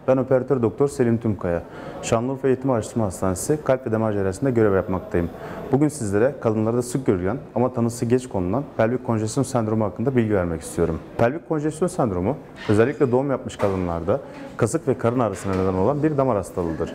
Ben operatör doktor Selim Tümkaya. Şanlıurfa Eğitim Araştırma Hastanesi Kalp ve Damar Cerrahisi'nde görev yapmaktayım. Bugün sizlere kadınlarda sık görülen ama tanısı geç konulan pelvik konjesyon sendromu hakkında bilgi vermek istiyorum. Pelvik konjesyon sendromu özellikle doğum yapmış kadınlarda kasık ve karın ağrısına neden olan bir damar hastalığıdır.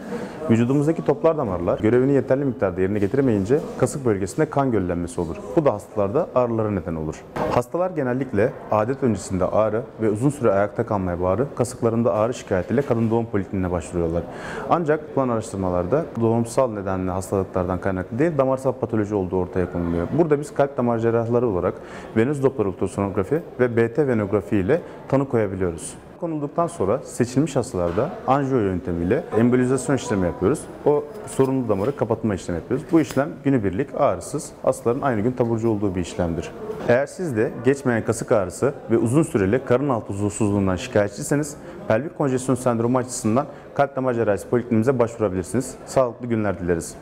Vücudumuzdaki toplar damarlar görevini yeterli miktarda yerine getiremeyince kasık bölgesinde kan göllenmesi olur. Bu da hastalarda ağrılara neden olur. Hastalar genellikle adet öncesinde ağrı ve uzun süre ayakta kalmaya bağlı kasıklarında ağrı şikayetiyle kadın doğum polikliniğine başvuruyorlar. Ancak yapılan araştırmalarda doğumsal nedenli hastalıklardan kaynaklı değil, damarsal patoloji olduğu ortaya konuluyor. Burada biz kalp damar cerrahları olarak venöz doppler ultrasonografi ve BT venografi ile tanı koyabiliyoruz. Konulduktan sonra seçilmiş hastalarda anjiyo yöntemiyle embolizasyon işlemi yapıyoruz. O sorunlu damarı kapatma işlemi yapıyoruz. Bu işlem günübirlik, ağrısız, hastaların aynı gün taburcu olduğu bir işlemdir. Eğer siz de geçmeyen kasık ağrısı ve uzun süreli karın altı huzursuzluğundan şikayetçiyseniz pelvik konjesyon sendromu açısından kalp damar cerrahisi polikliniğimize başvurabilirsiniz. Sağlıklı günler dileriz.